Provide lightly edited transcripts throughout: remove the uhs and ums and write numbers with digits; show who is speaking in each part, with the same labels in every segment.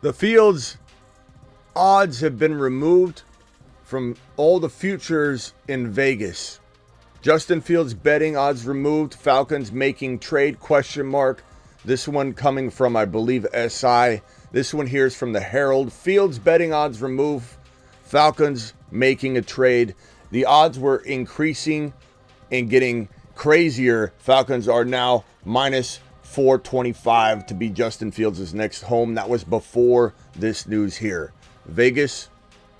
Speaker 1: The Fields odds have been removed from all the futures in Vegas. Justin Fields betting odds removed. Falcons making trade ? This one coming from, I believe, SI. This one here is from the Herald. Fields betting odds removed. Falcons making a trade. The odds were increasing and getting crazier. Falcons are now minus 425 to be Justin Fields' next home. That was before this news here. Vegas,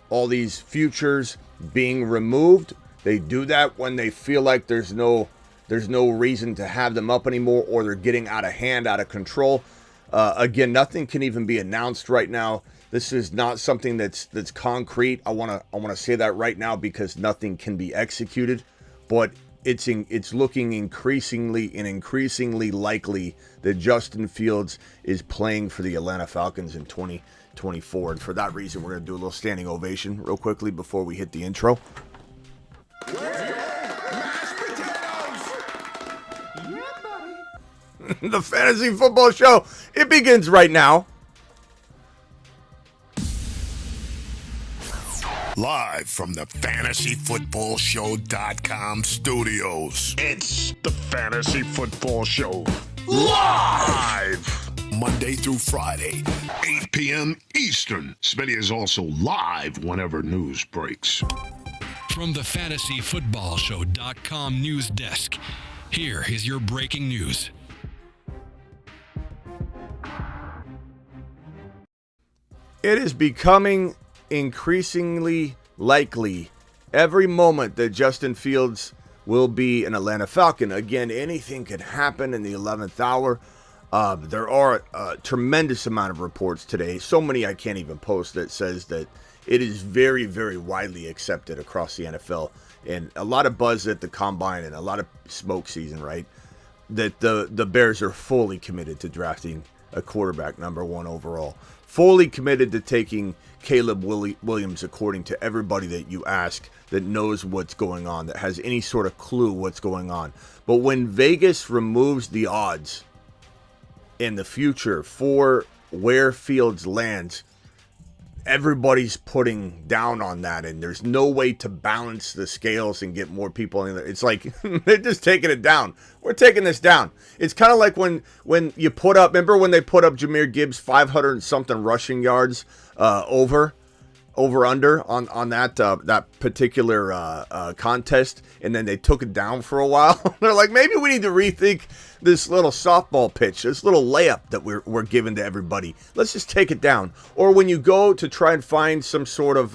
Speaker 1: all these futures being removed. They do that when they feel like there's no reason to have them up anymore, or they're getting out of hand, out of control. Again, nothing can even be announced right now. This is not something that's concrete. I wanna say that right now because nothing can be executed, but it's looking increasingly likely that Justin Fields is playing for the Atlanta Falcons in 2024. And for that reason, we're gonna do a little standing ovation real quickly before we hit the intro. The Fantasy Football Show, it begins right now.
Speaker 2: Live from the FantasyFootballShow.com studios.
Speaker 3: It's the Fantasy Football Show. Live!
Speaker 2: Monday through Friday, 8 p.m. Eastern.
Speaker 3: Smitty is also live whenever news breaks.
Speaker 4: From the FantasyFootballShow.com news desk, here is your breaking news.
Speaker 1: It is becoming increasingly likely every moment that Justin Fields will be an Atlanta Falcon. Again, anything could happen in the 11th hour. There are a tremendous amount of reports today, so many I can't even post, that says that it is very, very widely accepted across the NFL, and a lot of buzz at the combine and a lot of smoke season, right? That the Bears are fully committed to drafting a quarterback number 1 overall. Fully committed to taking Caleb Williams, according to everybody that you ask that knows what's going on, that has any sort of clue what's going on. But when Vegas removes the odds in the future for where Fields lands, everybody's putting down on that, and there's no way to balance the scales and get more people in there. It's like they're just taking it down. We're taking this down. It's kind of like when you put up, remember when they put up Jahmyr Gibbs 500 and something rushing yards over under on that particular contest, and then they took it down for a while. They're like, maybe we need to rethink this little softball pitch, this little layup that we're giving to everybody. Let's just take it down. Or when you go to try and find some sort of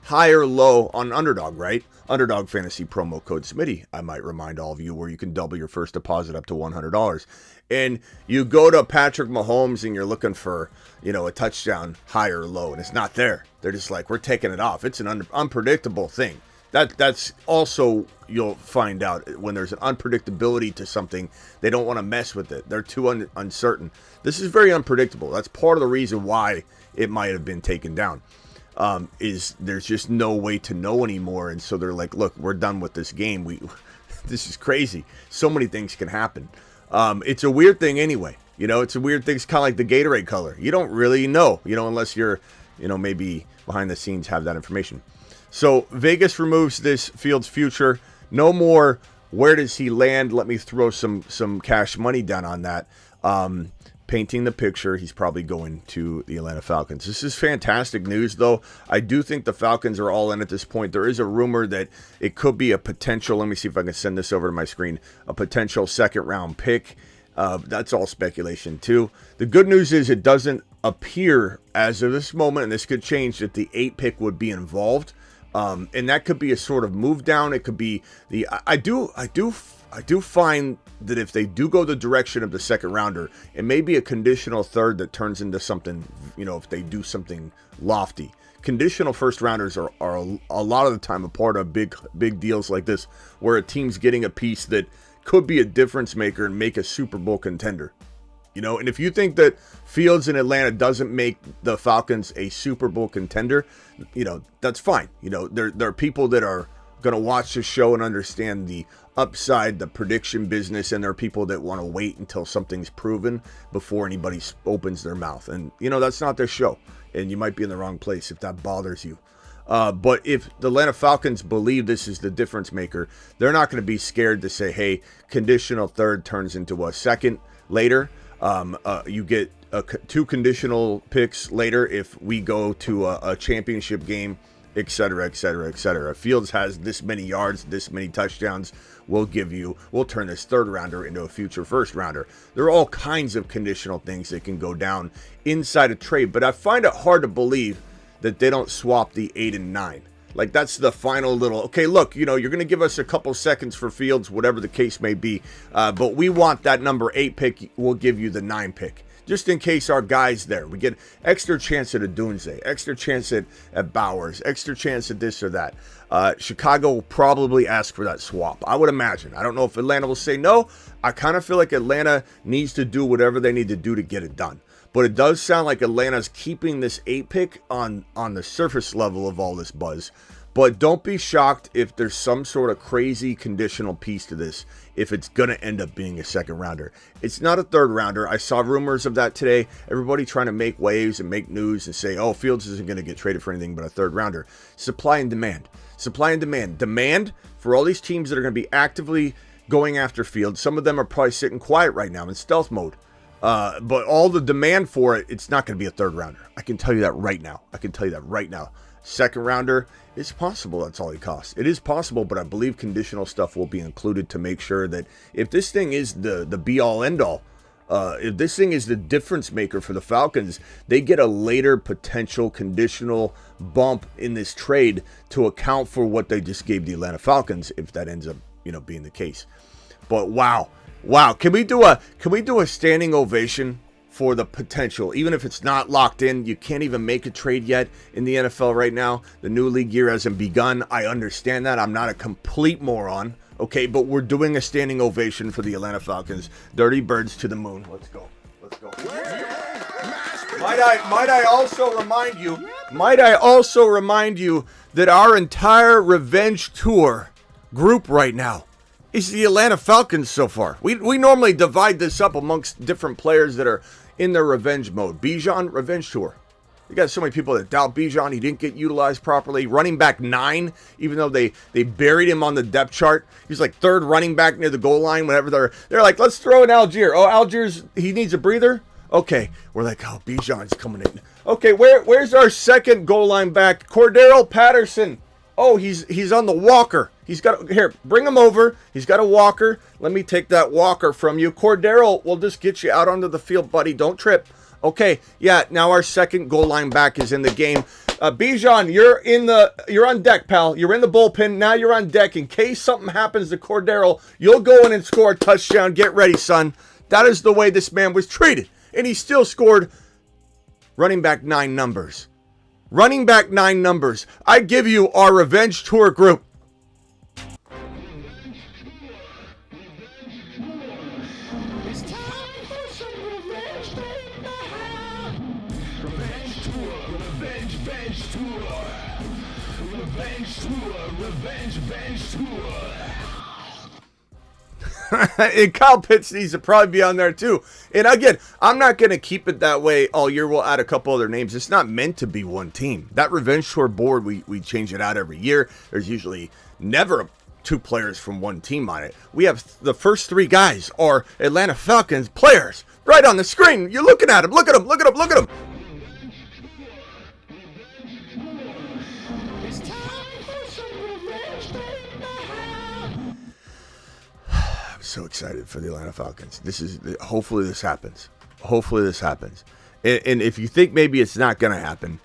Speaker 1: high or low on Underdog, right? Underdog Fantasy promo code Smitty, I might remind all of you, where you can double your first deposit up to $100. And you go to Patrick Mahomes and you're looking for, a touchdown high or low, and it's not there. They're just like, we're taking it off. It's an unpredictable thing. That's also, you'll find out when there's an unpredictability to something, they don't want to mess with it. They're too uncertain. This is very unpredictable. That's part of the reason why it might have been taken down. Is there's just no way to know anymore, and so they're like, look, we're done with this game. This is crazy. So many things can happen. It's a weird thing anyway. It's a weird thing. It's kind of like the Gatorade color. You don't really know, unless you're, maybe behind the scenes have that information. So Vegas removes this Fields future. No more, where does he land? Let me throw some cash money down on that. Painting the picture, he's probably going to the Atlanta Falcons. This is fantastic news, though. I do think the Falcons are all in at this point. There is a rumor that it could be a potential, let me see if I can send this over to my screen, a potential second-round pick. That's all speculation, too. The good news is it doesn't appear, as of this moment, and this could change, that the 8 pick would be involved. And that could be a sort of move down. It could be I do find that if they do go the direction of the second rounder, it may be a conditional third that turns into something, if they do something lofty. Conditional first rounders are a lot of the time a part of big deals like this, where a team's getting a piece that could be a difference maker and make a Super Bowl contender. And if you think that Fields in Atlanta doesn't make the Falcons a Super Bowl contender, that's fine. There are people that are going to watch this show and understand the upside the prediction business, and there are people that want to wait until something's proven before anybody opens their mouth. And, that's not their show. And you might be in the wrong place if that bothers you. But if the Atlanta Falcons believe this is the difference maker, they're not going to be scared to say, hey, conditional third turns into a second later. You get 2 conditional picks later if we go to a championship game, et cetera, et cetera, et cetera. Fields has this many yards, this many touchdowns. We'll turn this third rounder into a future first rounder. There are all kinds of conditional things that can go down inside a trade, but I find it hard to believe that they don't swap the 8 and 9. Like, that's the final little, okay, look, you're going to give us a couple seconds for Fields, whatever the case may be, but we want that number 8 pick. We'll give you the 9 pick. Just in case our guy's there. We get extra chance at a Dunze, extra chance at Bowers, extra chance at this or that. Chicago will probably ask for that swap, I would imagine. I don't know if Atlanta will say no. I kind of feel like Atlanta needs to do whatever they need to do to get it done. But it does sound like Atlanta's keeping this 8 pick on the surface level of all this buzz. But don't be shocked if there's some sort of crazy conditional piece to this, if it's going to end up being a second rounder. It's not a third rounder. I saw rumors of that today. Everybody trying to make waves and make news and say, oh, Fields isn't going to get traded for anything but a third rounder. Supply and demand. Supply and demand. Demand for all these teams that are going to be actively going after Fields. Some of them are probably sitting quiet right now in stealth mode. But all the demand for it, it's not going to be a third rounder. I can tell you that right now. Second rounder, it's possible that's all he costs. It is possible, but I believe conditional stuff will be included to make sure that if this thing is the be-all, end-all, if this thing is the difference maker for the Falcons, they get a later potential conditional bump in this trade to account for what they just gave the Atlanta Falcons, if that ends up, being the case. But wow, can we do a standing ovation for the potential, even if it's not locked in? You can't even make a trade yet in the NFL right now. The new league year hasn't begun. I understand that. I'm not a complete moron. Okay, but we're doing a standing ovation for the Atlanta Falcons. Dirty Birds to the moon. Let's go. Might I also remind you that our entire revenge tour group right now is the Atlanta Falcons so far. We normally divide this up amongst different players that are in their revenge mode. Bijan, revenge tour. You got so many people that doubt Bijan. He didn't get utilized properly. Running back 9, even though they buried him on the depth chart. He's like third running back near the goal line whenever they're like, let's throw in Algier. Oh, Algier's, he needs a breather? Okay. We're like, oh, Bijan's coming in. Okay, where's our second goal line back? Cordero Patterson. Oh, he's on the walker. Here, bring him over. He's got a walker. Let me take that walker from you. Cordero, we'll just get you out onto the field, buddy. Don't trip. Okay, yeah, now our second goal line back is in the game. Bijan, you're on deck, pal. You're in the bullpen. Now you're on deck. In case something happens to Cordero, you'll go in and score a touchdown. Get ready, son. That is the way this man was treated. And he still scored running back 9 numbers. Running back 9 numbers. I give you our revenge tour group.
Speaker 2: It's time for some revenge, Revenge tour, revenge tour. Revenge tour.
Speaker 1: And Kyle Pitts needs to probably be on there too. And again, I'm not going to keep it that way all year. We'll add a couple other names. It's not meant to be one team. That revenge tour board, we change it out every year. There's usually never 2 players from one team on it. We have the first 3 guys are Atlanta Falcons players right on the screen. You're looking at them. Look at them. Look at them. Look at them.
Speaker 2: It's time for some revenge,
Speaker 1: I'm so excited for the Atlanta Falcons. Hopefully this happens. And if you think maybe it's not going to happen,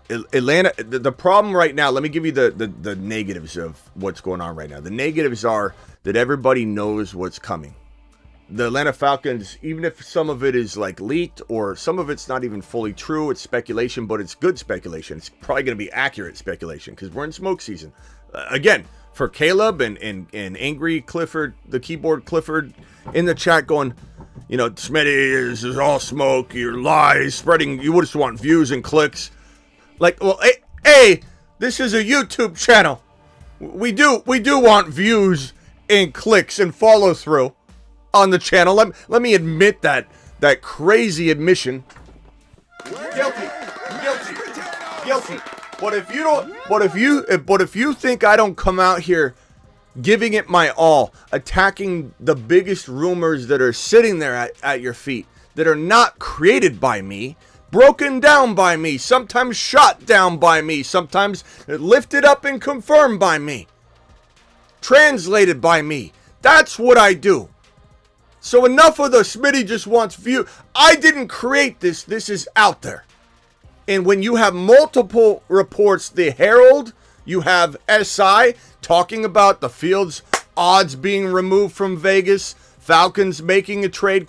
Speaker 1: Atlanta, the problem right now, let me give you the negatives of what's going on right now. The negatives are that everybody knows what's coming. The Atlanta Falcons, even if some of it is like leaked or some of it's not even fully true, it's speculation, but it's good speculation. It's probably going to be accurate speculation because we're in smoke season. Again, for Caleb and Angry Clifford, the keyboard Clifford in the chat going, Smitty, this is all smoke, you're lies, spreading, you just want views and clicks. Like, well, hey, this is a YouTube channel. We do want views and clicks and follow through on the channel. Let me admit that crazy admission. Guilty. But if you think I don't come out here giving it my all, attacking the biggest rumors that are sitting there at your feet, that are not created by me, broken down by me, sometimes shot down by me, sometimes lifted up and confirmed by me, translated by me. That's what I do. So enough of the Smitty just wants view. I didn't create this. This is out there. And when you have multiple reports, the Herald, you have SI talking about the Fields odds being removed from Vegas, Falcons making a trade, ?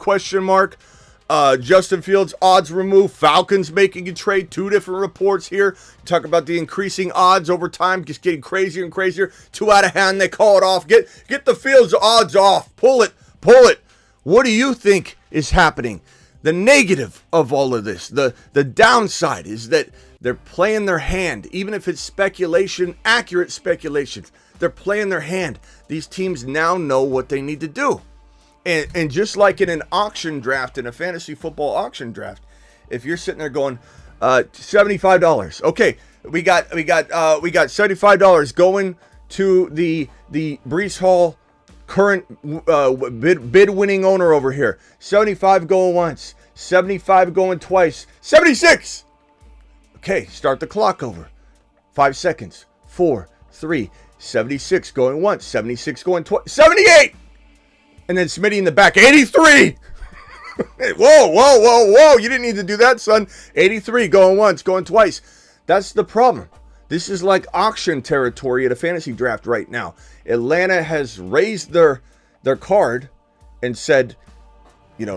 Speaker 1: Justin Fields odds removed, Falcons making a trade. Two different reports here. Talk about the increasing odds over time, just getting crazier and crazier. Too out of hand, they call it off. Get the Fields odds off. Pull it. What do you think is happening? The negative of all of this, the downside is that they're playing their hand, even if it's speculation, accurate speculation. They're playing their hand. These teams now know what they need to do. And just like in an auction draft, in a fantasy football auction draft, if you're sitting there going, $75. Okay, we got $75 going to the Breece Hall current bid winning owner over here. 75 going once, 75 going twice, 76. Okay, start the clock over. 5 seconds. 4, 3, 76 going once, 76 going twice, 78. And then Smitty in the back, 83. Whoa. You didn't need to do that, son. 83 going once, going twice. That's the problem. This is like auction territory at a fantasy draft right now. Atlanta has raised their card and said,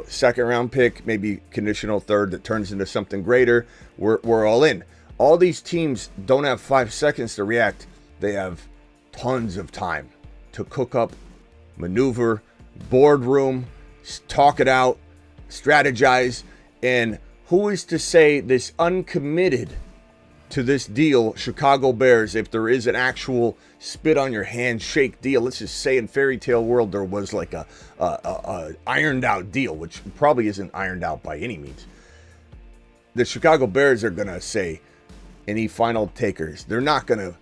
Speaker 1: second round pick, maybe conditional third that turns into something greater. We're all in. All these teams don't have 5 seconds to react. They have tons of time to cook up, maneuver, boardroom, talk it out, strategize. And who is to say this uncommitted to this deal Chicago Bears, if there is an actual spit on your hand shake deal, let's just say in fairy tale world there was like a ironed out deal, which probably isn't ironed out by any means. The Chicago Bears are gonna say, any final takers, they're not gonna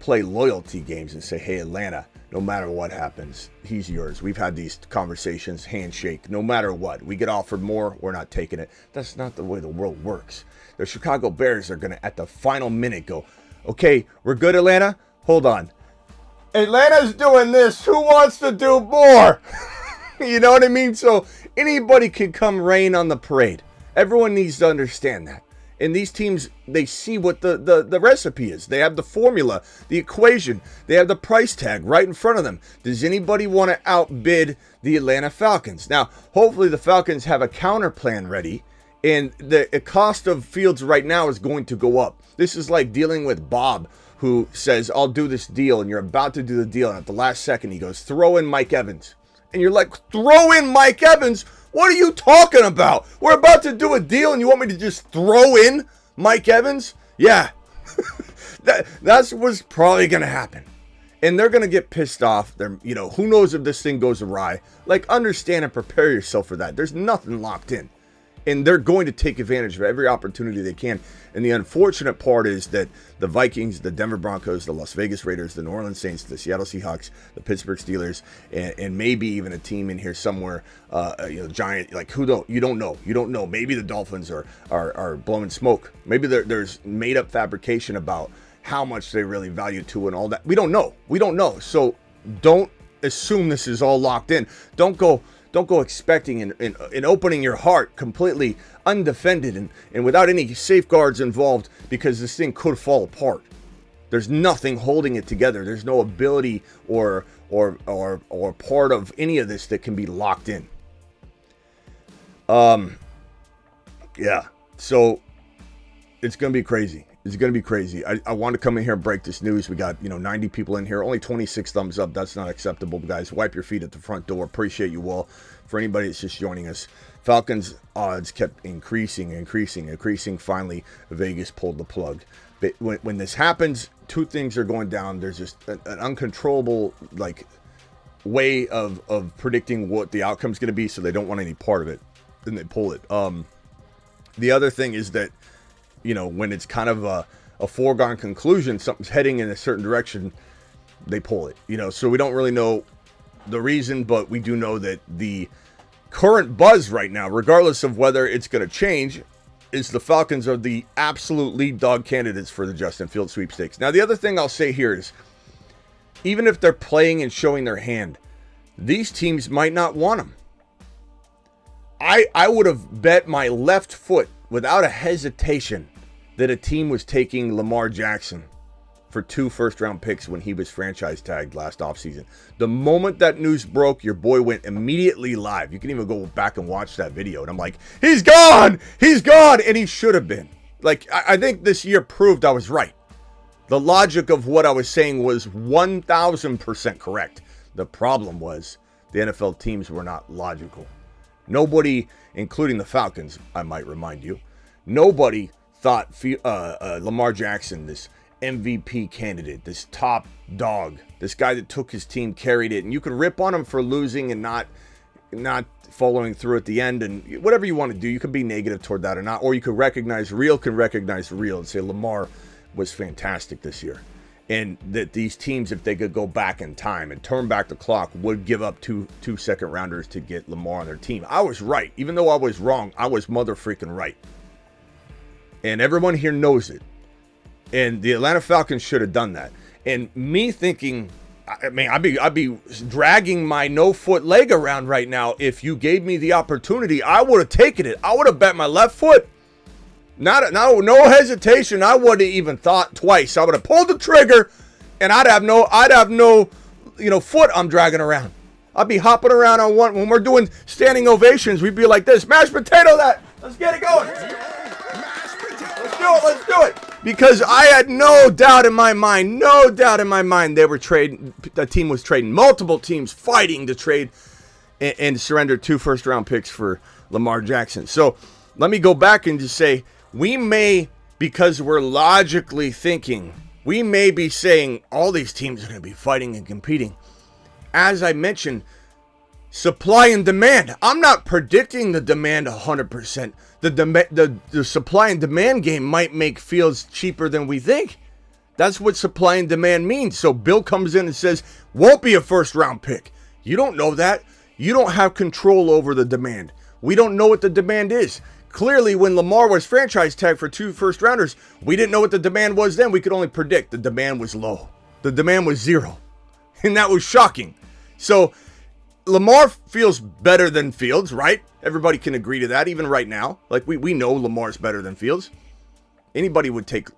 Speaker 1: play loyalty games and say, hey Atlanta, no matter what happens, he's yours. We've had these conversations, handshake, no matter what. We get offered more, we're not taking it. That's not the way the world works. The Chicago Bears are going to, at the final minute, go, okay, we're good, Atlanta? Hold on. Atlanta's doing this. Who wants to do more? You know what I mean? So anybody can come rain on the parade. Everyone needs to understand that. And these teams, they see what the recipe is. They have the formula, the equation. They have the price tag right in front of them. Does anybody want to outbid the Atlanta Falcons? Now, hopefully the Falcons have a counter plan ready. And the cost of Fields right now is going to go up. This is like dealing with Bob, who says, I'll do this deal. And you're about to do the deal. And at the last second, he goes, throw in Mike Evans. And you're like, throw in Mike Evans? What are you talking about? We're about to do a deal and you want me to just throw in Mike Evans? Yeah. That's what's probably going to happen. And they're going to get pissed off. They're, who knows if this thing goes awry. Like, understand and prepare yourself for that. There's nothing locked in. And they're going to take advantage of every opportunity they can. And the unfortunate part is that the Vikings, the Denver Broncos, the Las Vegas Raiders, the New Orleans Saints, the Seattle Seahawks, the Pittsburgh Steelers, and maybe even a team in here somewhere, giant, like you don't know. Maybe the Dolphins are blowing smoke. Maybe there's made up fabrication about how much they really value Tua and all that. We don't know. So don't assume this is all locked in. Don't go expecting and opening your heart completely undefended and without any safeguards involved, because this thing could fall apart. There's nothing holding it together. There's no ability or part of any of this that can be locked in. Yeah. So it's going to be crazy. It's going to be crazy. I want to come in here and break this news. We got, 90 people in here. Only 26 thumbs up. That's not acceptable, guys. Wipe your feet at the front door. Appreciate you all. For anybody that's just joining us, Falcons odds kept increasing. Finally, Vegas pulled the plug. But when this happens, two things are going down. There's just an uncontrollable, way of predicting what the outcome's going to be, so they don't want any part of it, and they pull it. The other thing is that, when it's kind of a foregone conclusion, something's heading in a certain direction, they pull it. So we don't really know the reason, but we do know that the current buzz right now, regardless of whether it's going to change, is the Falcons are the absolute lead dog candidates for the Justin Fields sweepstakes. Now, the other thing I'll say here is, even if they're playing and showing their hand, these teams might not want them. I would have bet my left foot without a hesitation that a team was taking Lamar Jackson for 2 first-round picks when he was franchise tagged last offseason. The moment that news broke, your boy went immediately live. You can even go back and watch that video. And I'm like, he's gone! He's gone! And he should have been. Like, I think this year proved I was right. The logic of what I was saying was 1,000% correct. The problem was the NFL teams were not logical. Nobody, including the Falcons, I might remind you, nobody thought Lamar Jackson, this MVP candidate, this top dog, this guy that took his team, carried it, and you could rip on him for losing and not following through at the end, and whatever you want to do, you could be negative toward that or not, or you could recognize real and say Lamar was fantastic this year, and that these teams, if they could go back in time and turn back the clock, would give up two second rounders to get Lamar on their team. I was right. Even though I was wrong, I was mother freaking right. And everyone here knows it. And the Atlanta Falcons should have done that. And me thinking, I mean, I'd be dragging my no-foot leg around right now. If you gave me the opportunity, I would have taken it. I would have bet my left foot. No hesitation. I wouldn't have even thought twice. I would have pulled the trigger, and I'd have no foot I'm dragging around. I'd be hopping around on one. When we're doing standing ovations, we'd be like this. Mashed potato that. Let's get it going. Let's do it. Because I had no doubt in my mind, the team was trading, multiple teams fighting to trade and surrender 2 first-round picks for Lamar Jackson. So let me go back and just say, we may, because we're logically thinking, we may be saying all these teams are going to be fighting and competing. As I mentioned, supply and demand. I'm not predicting the demand 100%. The supply and demand game might make Fields cheaper than we think. That's what supply and demand means. So Bill comes in and says, won't be a first-round pick. You don't know that. You don't have control over the demand. We don't know what the demand is. Clearly, when Lamar was franchise tagged for 2 first-rounders, we didn't know what the demand was then. We could only predict the demand was low. The demand was 0. And that was shocking. So Lamar feels better than Fields, right? Everybody can agree to that, even right now. Like, we know Lamar's better than Fields. Anybody would take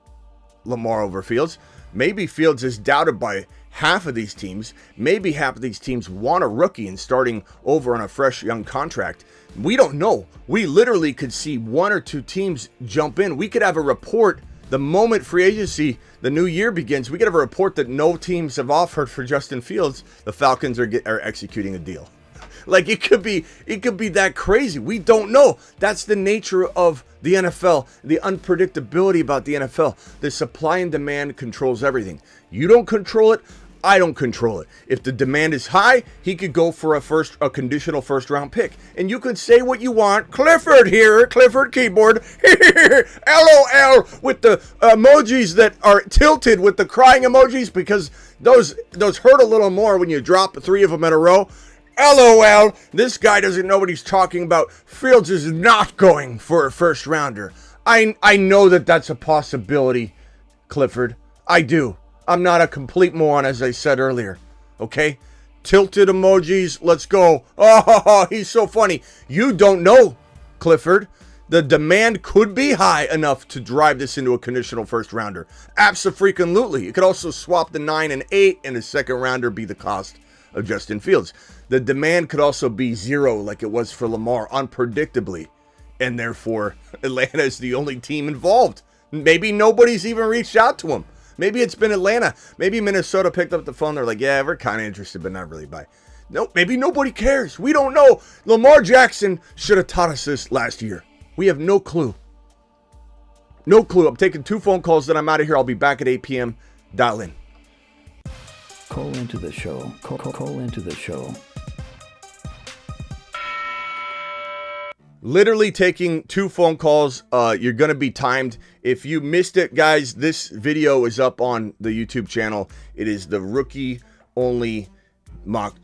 Speaker 1: Lamar over Fields. Maybe Fields is doubted by half of these teams. Maybe half of these teams want a rookie and starting over on a fresh young contract. We don't know. We literally could see 1 or 2 teams jump in. We could have a report the moment free agency, the new year begins. We could have a report that no teams have offered for Justin Fields. The Falcons are executing a deal. Like, it could be that crazy. We don't know. That's the nature of the NFL, the unpredictability about the NFL. The supply and demand controls everything. You don't control it. I don't control it. If the demand is high, he could go for a conditional first-round pick. And you can say what you want. Clifford here, Clifford keyboard, LOL, with the emojis that are tilted with the crying emojis, because those hurt a little more when you drop 3 of them in a row. LOL, this guy doesn't know what he's talking about. Fields is not going for a first-rounder. I know that that's a possibility, Clifford. I do. I'm not a complete moron, as I said earlier. Okay? Tilted emojis. Let's go. Oh, he's so funny. You don't know, Clifford. The demand could be high enough to drive this into a conditional first rounder. Abso-freaking-lutely. You could also swap the 9 and 8 and a second rounder be the cost of Justin Fields. The demand could also be 0 like it was for Lamar, unpredictably. And therefore, Atlanta is the only team involved. Maybe nobody's even reached out to him. Maybe it's been Atlanta. Maybe Minnesota picked up the phone. They're like, yeah, we're kind of interested, but not really by. No, maybe nobody cares. We don't know. Lamar Jackson should have taught us this last year. We have no clue. No clue. I'm taking 2 phone calls, then I'm out of here. I'll be back at 8 p.m. Dial in.
Speaker 5: Call into the show. Call into the show.
Speaker 1: Literally taking 2 phone calls. You're going to be timed. If you missed it, guys, this video is up on the YouTube channel. It is the rookie only mock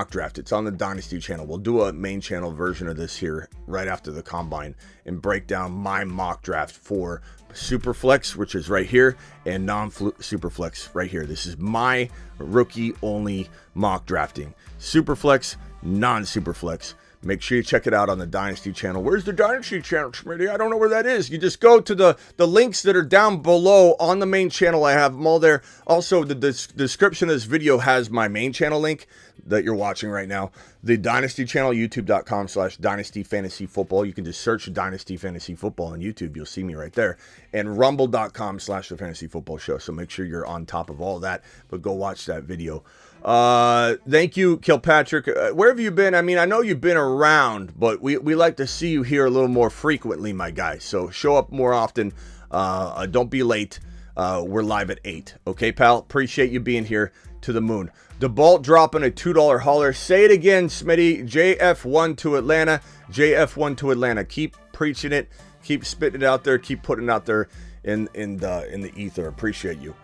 Speaker 1: draft. It's on the Dynasty channel. We'll do a main channel version of this here right after the combine and break down my mock draft for Superflex, which is right here, and non-Superflex right here. This is my rookie only mock drafting. Superflex, non-Superflex. Make sure you check it out on the Dynasty channel. Where's the Dynasty channel, Smitty? I don't know where that is. You just go to the links that are down below on the main channel. I have them all there. Also, the description of this video has my main channel link that you're watching right now. The Dynasty channel, youtube.com/Dynasty Fantasy Football. You can just search Dynasty Fantasy Football on YouTube. You'll see me right there. And rumble.com/The Fantasy Football Show. So make sure you're on top of all that. But go watch that video. Thank you, Kilpatrick. Where have you been? I mean, I know you've been around, but we like to see you here a little more frequently, my guy. So show up more often. Don't be late. We're live at 8. Okay, pal? Appreciate you being here to the moon. DeBalt dropping a $2 hauler. Say it again, Smitty. JF1 to Atlanta. JF1 to Atlanta. Keep preaching it. Keep spitting it out there. Keep putting it out there in the ether. Appreciate you.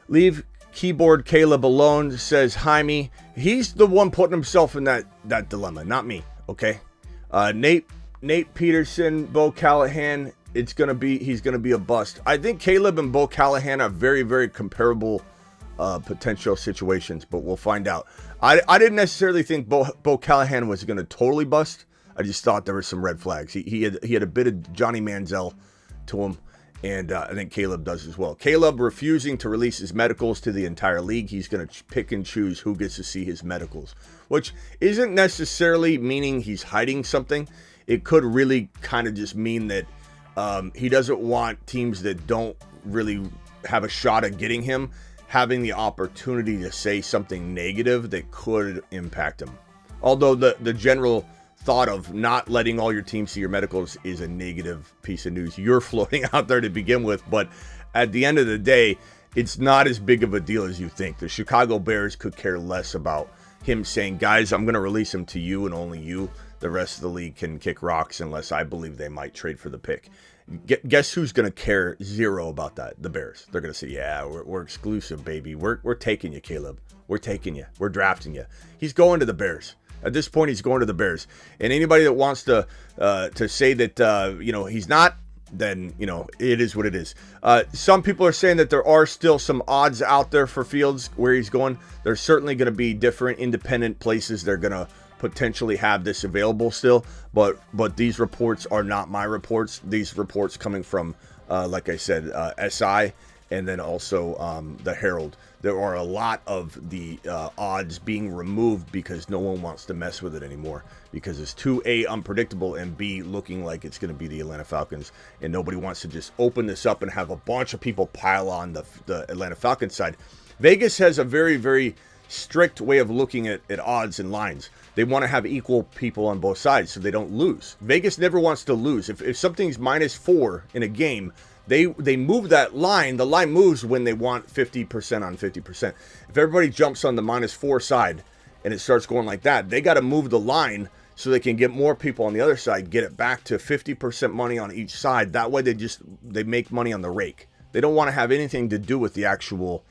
Speaker 1: Leave Keyboard Caleb alone, says Jaime. He's the one putting himself in that dilemma, not me. Okay. Nate Peterson, Bo Callahan. He's gonna be a bust. I think Caleb and Bo Callahan are very, very comparable potential situations, but we'll find out. I didn't necessarily think Bo Callahan was gonna totally bust. I just thought there were some red flags. He had a bit of Johnny Manziel to him. And I think Caleb does as well. Caleb refusing to release his medicals to the entire league. He's going to pick and choose who gets to see his medicals, which isn't necessarily meaning he's hiding something. It could really kind of just mean that he doesn't want teams that don't really have a shot at getting him having the opportunity to say something negative that could impact him. Although the general thought of not letting all your teams see your medicals is a negative piece of news you're floating out there to begin with, but at the end of the day, it's not as big of a deal as you think. The Chicago Bears could care less about him saying, guys, I'm going to release him to you and only you. The rest of the league can kick rocks unless I believe they might trade for the pick. Guess who's going to care zero about that? The Bears. They're going to say, yeah, we're exclusive, baby. We're taking you, Caleb. We're taking you. We're drafting you. He's going to the Bears. At this point, he's going to the Bears. And anybody that wants to say that, he's not, then, it is what it is. Some people are saying that there are still some odds out there for Fields where he's going. There's certainly going to be different independent places they're going to potentially have this available still. But these reports are not my reports. These reports coming from, like I said, SI and then also the Herald. There are a lot of the odds being removed because no one wants to mess with it anymore because it's too A, unpredictable, and B, looking like it's going to be the Atlanta Falcons, and nobody wants to just open this up and have a bunch of people pile on the Atlanta Falcons side. Vegas has a very, very strict way of looking at odds and lines. They want to have equal people on both sides so they don't lose. Vegas never wants to lose. If something's -4 in a game, they move that line. The line moves when they want 50% on 50%. If everybody jumps on the -4 side and it starts going like that, they got to move the line so they can get more people on the other side, get it back to 50% money on each side. That way they make money on the rake. They don't want to have anything to do with the actual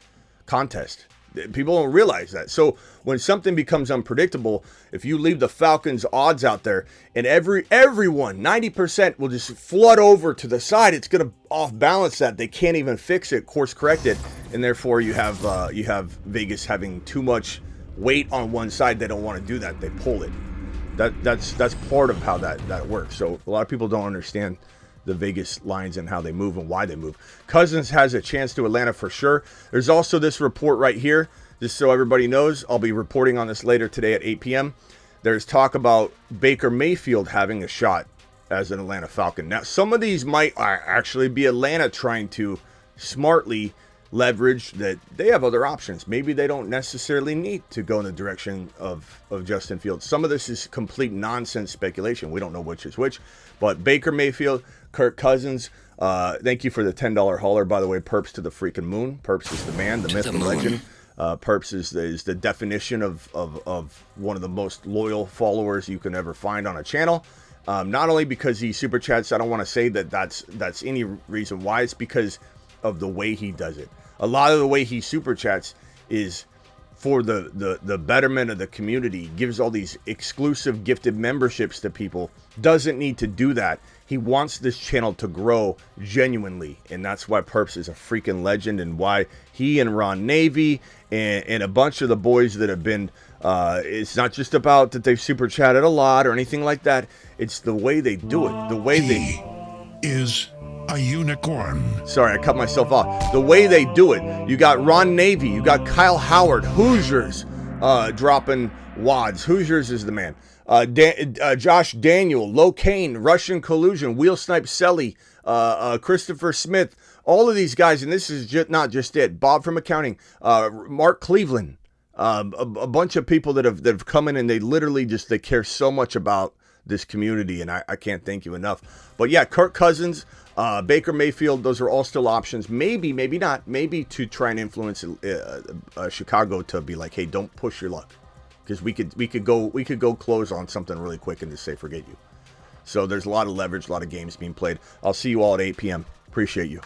Speaker 1: contest. People don't realize that. So when something becomes unpredictable, if you leave the Falcons odds out there and everyone, 90% will just flood over to the side, it's going to off balance that. They can't even fix it, course correct it. And therefore you have Vegas having too much weight on one side. They don't want to do that. They pull it. That's part of how that works. So a lot of people don't understand the Vegas lines and how they move and why they move. Cousins has a chance to Atlanta for sure. There's also this report right here, just so everybody knows. I'll be reporting on this later today at 8 p.m. There's talk about Baker Mayfield having a shot as an Atlanta Falcon. Now, some of these might actually be Atlanta trying to smartly leverage that they have other options. Maybe they don't necessarily need to go in the direction of Justin Fields. Some of this is complete nonsense speculation. We don't know which is which. But Baker Mayfield, Kirk Cousins, thank you for the $10 hauler, by the way. Perps to the freaking moon. Perps is the man, the myth, the legend. Perps is the definition of one of the most loyal followers you can ever find on a channel. Not only because he super chats, I don't want to say that's any reason why. It's because of the way he does it. A lot of the way he super chats is for the betterment of the community. He gives all these exclusive gifted memberships to people. Doesn't need to do that. He wants this channel to grow genuinely, and that's why Perps is a freaking legend, and why he and Ron Navy and a bunch of the boys that have been, it's not just about that they've super chatted a lot or anything like that. It's the way they do it. The way
Speaker 2: He is a unicorn.
Speaker 1: Sorry, I cut myself off. The way they do it. You got Ron Navy. You got Kyle Howard. Hoosiers dropping wads. Hoosiers is the man. Josh Daniel, Locaine, Russian Collusion, Wheel Snipe Selly, Christopher Smith, all of these guys, and this is not just it. Bob from accounting, Mark Cleveland, a bunch of people that have come in, and they care so much about this community, and I can't thank you enough. But yeah, Kirk Cousins, Baker Mayfield, those are all still options. Maybe not. Maybe to try and influence Chicago to be like, hey, don't push your luck. Because we could go close on something really quick and just say forget you. So there's a lot of leverage, a lot of games being played. I'll see you all at 8 p.m. Appreciate you.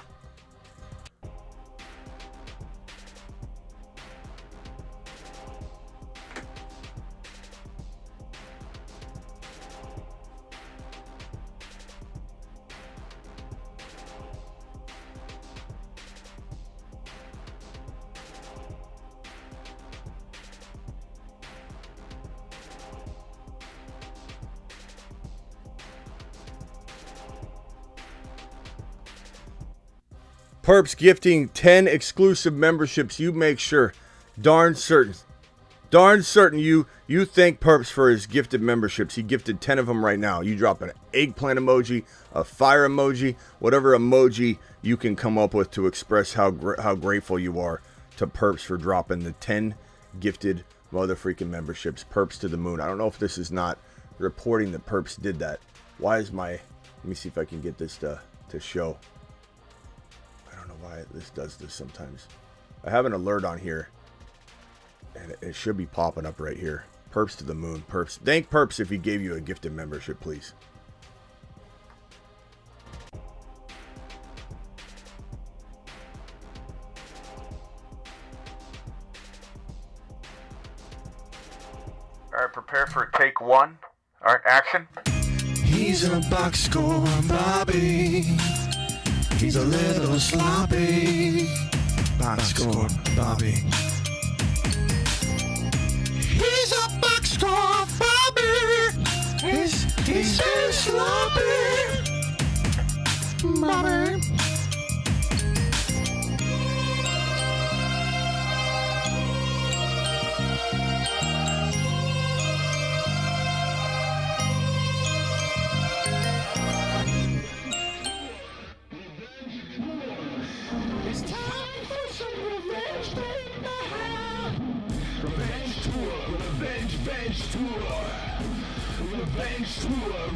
Speaker 1: Perps gifting 10 exclusive memberships. You make sure, darn certain you thank Perps for his gifted memberships. He gifted 10 of them right now. You drop an eggplant emoji, a fire emoji, whatever emoji you can come up with to express how grateful you are to Perps for dropping the 10 gifted motherfreaking memberships. Perps to the moon. I don't know if this is not reporting that Perps did that. Why is my... Let me see if I can get this to show. Why this does this sometimes. I have an alert on here, and it should be popping up right here. Perps to the moon. Perps. Thank Perps if he gave you a gifted membership, please. All right, prepare for take one. All right, action.
Speaker 6: He's a box score, Bobby. He's a little sloppy. Box score, Bobby. He's a box score, Bobby. He's so sloppy. Bobby.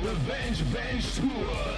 Speaker 2: Revenge tour.